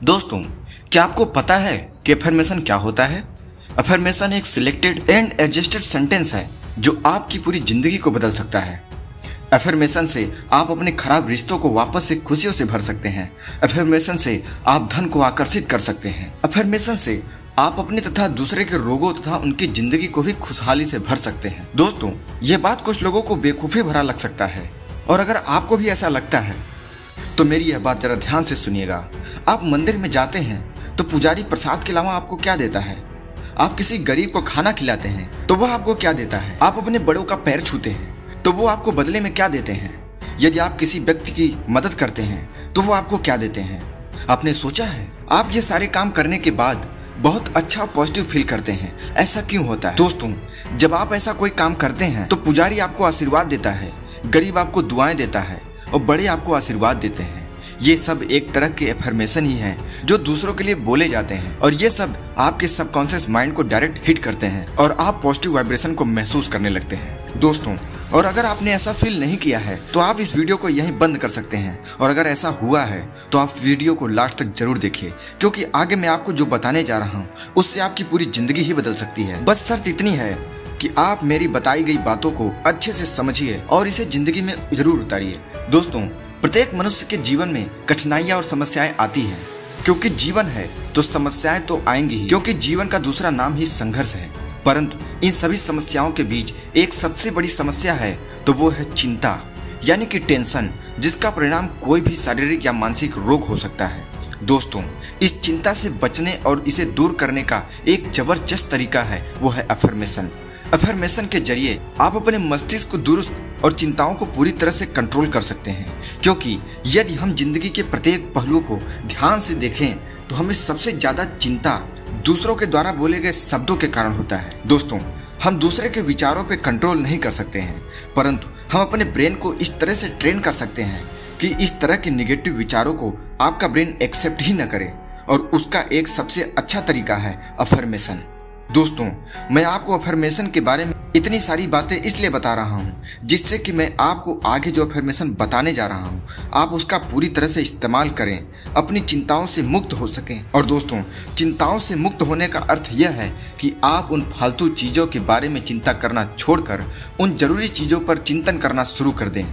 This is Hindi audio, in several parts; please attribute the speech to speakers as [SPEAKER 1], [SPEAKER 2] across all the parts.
[SPEAKER 1] दोस्तों, क्या आपको पता है कि अफर्मेशन क्या होता है? अफर्मेशन एक सिलेक्टेड एंड एडजस्टेड सेंटेंस है जो आपकी पूरी जिंदगी को बदल सकता है। अफर्मेशन से आप अपने खराब रिश्तों को वापस से खुशियों से भर सकते हैं। अफर्मेशन से आप धन को आकर्षित कर सकते हैं। अफर्मेशन से आप अपने तथा दूसरे के रोगों तथा उनकी जिंदगी को भी खुशहाली से भर सकते हैं। दोस्तों, ये बात कुछ लोगों को बेवकूफ़ी भरा लग सकता है, और अगर आपको भी ऐसा लगता है तो मेरी यह बात जरा ध्यान से सुनिएगा। आप मंदिर में जाते हैं तो पुजारी प्रसाद के अलावा आपको क्या देता है? आप किसी गरीब को खाना खिलाते हैं तो वह आपको क्या देता है? आप अपने बड़ों का पैर छूते हैं तो वो आपको बदले में क्या देते हैं? यदि आप किसी व्यक्ति की मदद करते हैं तो वो आपको क्या देते हैं? आपने सोचा है? आप ये सारे काम करने के बाद बहुत अच्छा पॉजिटिव फील करते हैं। ऐसा क्यों होता है? दोस्तों, जब आप ऐसा कोई काम करते हैं तो पुजारी आपको आशीर्वाद देता है, गरीब आपको दुआएं देता है और बड़े आपको आशीर्वाद देते हैं। ये सब एक तरह के अफर्मेशन ही हैं जो दूसरों के लिए बोले जाते हैं, और ये सब आपके सबकॉन्शियस माइंड को डायरेक्ट हिट करते हैं और आप पॉजिटिव वाइब्रेशन को महसूस करने लगते हैं। दोस्तों, और अगर आपने ऐसा फील नहीं किया है तो आप इस वीडियो को यहीं बंद कर सकते हैं, और अगर ऐसा हुआ है तो आप वीडियो को लास्ट तक जरूर देखिए, क्योंकि आगे मैं आपको जो बताने जा रहा हूँ उससे आपकी पूरी जिंदगी ही बदल सकती है। बस शर्त इतनी है कि आप मेरी बताई गई बातों को अच्छे से समझिए और इसे जिंदगी में जरूर उतारिए। दोस्तों, प्रत्येक मनुष्य के जीवन में कठिनाइयां और समस्याएं आती हैं, क्योंकि जीवन है तो समस्याएं तो आएंगी ही, क्योंकि जीवन का दूसरा नाम ही संघर्ष है। परंतु इन सभी समस्याओं के बीच एक सबसे बड़ी समस्या है, तो वो है चिंता, यानी कि टेंशन, जिसका परिणाम कोई भी शारीरिक या मानसिक रोग हो सकता है। दोस्तों, इस चिंता से बचने और इसे दूर करने का एक जबरदस्त तरीका है, वो है अफर्मेशन। अफर्मेशन के जरिए आप अपने मस्तिष्क को दुरुस्त और चिंताओं को पूरी तरह से कंट्रोल कर सकते हैं, क्योंकि यदि हम जिंदगी के प्रत्येक पहलू को ध्यान से देखें तो हमें सबसे ज्यादा चिंता दूसरों के द्वारा बोले गए शब्दों के कारण होता है। दोस्तों, हम दूसरे के विचारों पे कंट्रोल नहीं कर सकते हैं, परंतु हम अपने ब्रेन को इस तरह से ट्रेन कर सकते हैं कि इस तरह के निगेटिव विचारों को आपका ब्रेन एक्सेप्ट ही न करे, और उसका एक सबसे अच्छा तरीका है अफर्मेशन। दोस्तों, मैं आपको अफर्मेशन के बारे में इतनी सारी बातें इसलिए बता रहा हूँ जिससे कि मैं आपको आगे जो अफर्मेशन बताने जा रहा हूँ आप उसका पूरी तरह से इस्तेमाल करें, अपनी चिंताओं से मुक्त हो सकें। और दोस्तों, चिंताओं से मुक्त होने का अर्थ यह है कि आप उन फालतू चीज़ों के बारे में चिंता करना छोड़कर उन जरूरी चीज़ों पर चिंतन करना शुरू कर दें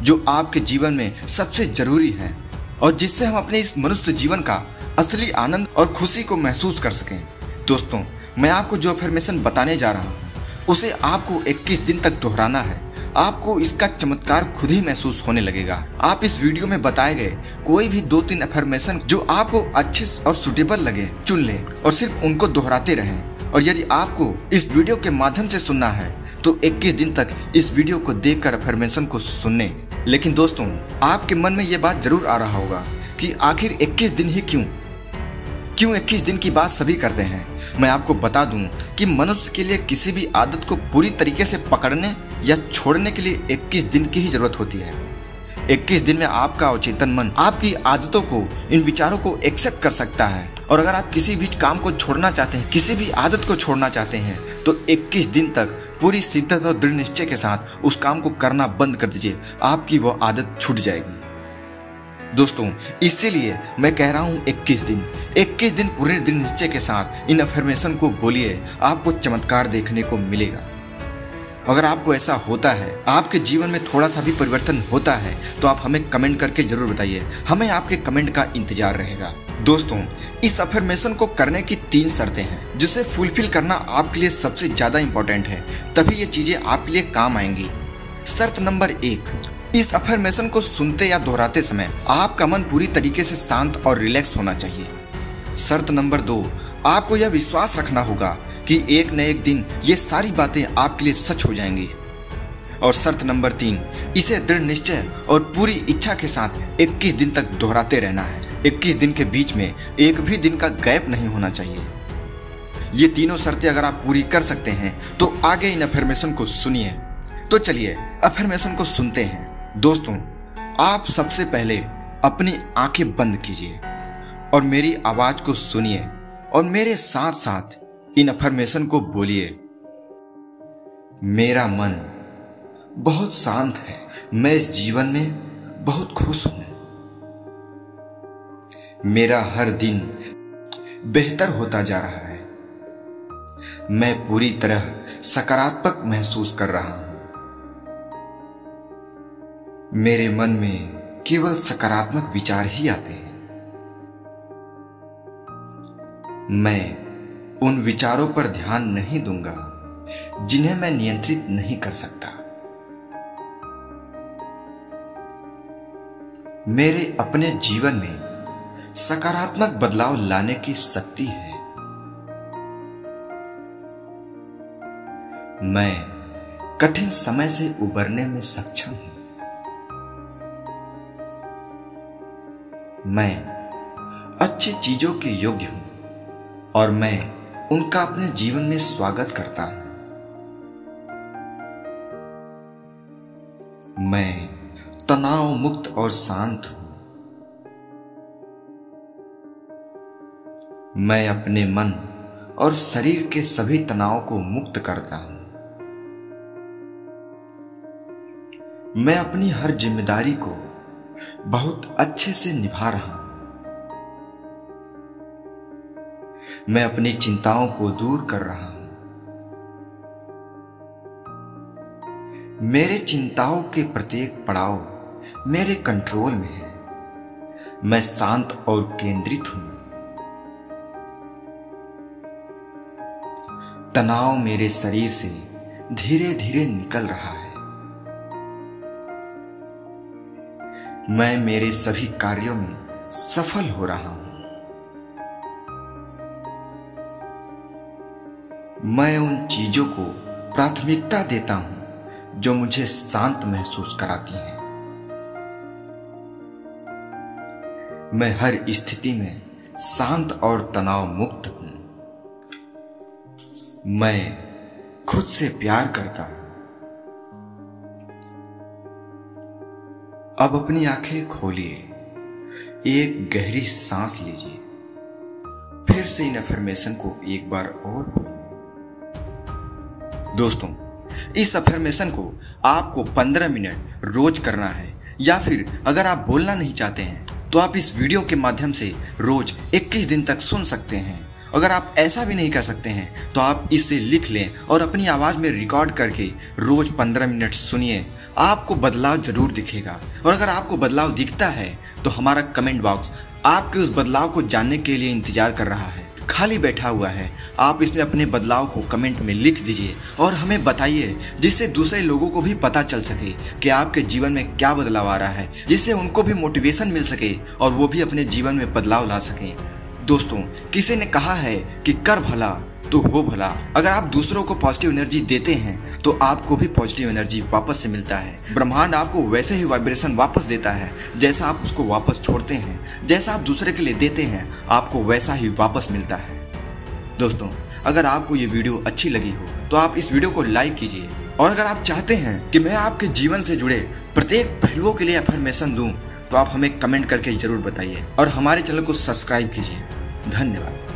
[SPEAKER 1] जो आपके जीवन में सबसे जरूरी है, और जिससे हम अपने इस मनुष्य जीवन का असली आनंद और खुशी को महसूस कर सकें। दोस्तों, मैं आपको जो अफर्मेशन बताने जा रहा हूँ उसे आपको 21 दिन तक दोहराना है। आपको इसका चमत्कार खुद ही महसूस होने लगेगा। आप इस वीडियो में बताए गए कोई भी 2-3 अफर्मेशन जो आपको अच्छे और सुटेबल लगे चुन लें और सिर्फ उनको दोहराते रहें। और यदि आपको इस वीडियो के माध्यम से सुनना है तो 21 दिन तक इस वीडियो को देखकर अफर्मेशन को सुनने। लेकिन दोस्तों, आपके मन में ये बात जरूर आ रहा होगा कि आखिर 21 दिन ही क्यों 21 दिन की बात सभी करते हैं। मैं आपको बता दूं कि मनुष्य के लिए किसी भी आदत को पूरी तरीके से पकड़ने या छोड़ने के लिए 21 दिन की ही जरूरत होती है। 21 दिन में आपका अवचेतन मन आपकी आदतों को, इन विचारों को एक्सेप्ट कर सकता है, और अगर आप किसी भी काम को छोड़ना चाहते हैं, किसी भी आदत को छोड़ना चाहते हैं तो 21 दिन तक पूरी शिद्दत और दृढ़ निश्चय के साथ उस काम को करना बंद कर दीजिए। आपकी वो आदत छूट जाएगी। दोस्तों, इसीलिए मैं कह रहा हूँ 21 दिन पूरे दृढ़ निश्चय के साथ इन अफर्मेशन को बोलिए, आपको चमत्कार देखने को मिलेगा। अगर आपको ऐसा होता है, आपके जीवन में थोड़ा सा भी परिवर्तन होता है, तो आप हमें कमेंट करके जरूर बताइए। हमें आपके कमेंट का इंतजार रहेगा। दोस्तों, इस अफर्मेशन को करने की 3 शर्तें हैं जिसे फुलफिल करना आपके लिए सबसे ज्यादा इंपॉर्टेंट है, तभी ये चीजें आपके लिए काम आएंगी। शर्त नंबर 1, इस अफर्मेशन को सुनते या दोहराते समय आपका मन पूरी तरीके से शांत और रिलैक्स होना चाहिए। शर्त नंबर 2, आपको यह विश्वास रखना होगा कि एक न एक दिन ये सारी बातें आपके लिए सच हो जाएंगी। और शर्त नंबर 3, इसे दृढ़ निश्चय और पूरी इच्छा के साथ 21 दिन तक दोहराते रहना है। 21 दिन के बीच में एक भी दिन का गैप नहीं होना चाहिए। ये तीनों शर्तें अगर आप पूरी कर सकते हैं तो आगे इन अफर्मेशन को सुनिए। तो चलिए अफर्मेशन को सुनते हैं। दोस्तों, आप सबसे पहले अपनी आंखें बंद कीजिए और मेरी आवाज को सुनिए, और मेरे साथ साथ इन अफर्मेशन को बोलिए। मेरा मन बहुत शांत है, मैं इस जीवन में बहुत खुश हूं। मेरा हर दिन बेहतर होता जा रहा है। मैं पूरी तरह सकारात्मक महसूस कर रहा हूं। मेरे मन में केवल सकारात्मक विचार ही आते हैं। मैं उन विचारों पर ध्यान नहीं दूंगा जिन्हें मैं नियंत्रित नहीं कर सकता। मेरे अपने जीवन में सकारात्मक बदलाव लाने की शक्ति है। मैं कठिन समय से उबरने में सक्षम हूं। मैं अच्छी चीजों के योग्य हूं और मैं उनका अपने जीवन में स्वागत करता हूं। मैं तनाव मुक्त और शांत हूं। मैं अपने मन और शरीर के सभी तनाव को मुक्त करता हूं। मैं अपनी हर जिम्मेदारी को बहुत अच्छे से निभा रहा हूं। मैं अपनी चिंताओं को दूर कर रहा हूं। मेरे चिंताओं के प्रत्येक पड़ाव मेरे कंट्रोल में है। मैं शांत और केंद्रित हूं। तनाव मेरे शरीर से धीरे धीरे निकल रहा है। मैं मेरे सभी कार्यों में सफल हो रहा हूं। मैं उन चीजों को प्राथमिकता देता हूं जो मुझे शांत महसूस कराती हैं। मैं हर स्थिति में शांत और तनाव मुक्त हूं। मैं खुद से प्यार करता हूं। अब अपनी आंखें खोलिए, एक गहरी सांस लीजिए, फिर से इन अफर्मेशन को एक बार और बोलिए। दोस्तों, इस अफर्मेशन को आपको 15 मिनट रोज करना है, या फिर अगर आप बोलना नहीं चाहते हैं तो आप इस वीडियो के माध्यम से रोज 21 दिन तक सुन सकते हैं। अगर आप ऐसा भी नहीं कर सकते हैं तो आप इसे लिख लें और अपनी आवाज में रिकॉर्ड करके रोज 15 मिनट सुनिए। आपको बदलाव जरूर दिखेगा। और अगर आपको बदलाव दिखता है तो हमारा कमेंट बॉक्स आपके उस बदलाव को जानने के लिए इंतजार कर रहा है, खाली बैठा हुआ है। आप इसमें अपने बदलाव को कमेंट में लिख दीजिए और हमें बताइए, जिससे दूसरे लोगों को भी पता चल सके कि आपके जीवन में क्या बदलाव आ रहा है, जिससे उनको भी मोटिवेशन मिल सके और वो भी अपने जीवन में बदलाव ला सकें। दोस्तों, किसी ने कहा है कि कर भला तो हो भला। अगर आप दूसरों को पॉजिटिव एनर्जी देते हैं तो आपको भी पॉजिटिव एनर्जी वापस से मिलता है। ब्रह्मांड आपको वैसे ही वाइब्रेशन वापस देता है जैसा आप उसको वापस छोड़ते हैं। जैसा आप दूसरे के लिए देते हैं आपको वैसा ही वापस मिलता है। दोस्तों, अगर आपको ये वीडियो अच्छी लगी हो तो आप इस वीडियो को लाइक कीजिए, और अगर आप चाहते हैं कि मैं आपके जीवन से जुड़े प्रत्येक पहलुओं के लिए अफर्मेशन दूं तो आप हमें कमेंट करके जरूर बताइए और हमारे चैनल को सब्सक्राइब कीजिए। धन्यवाद।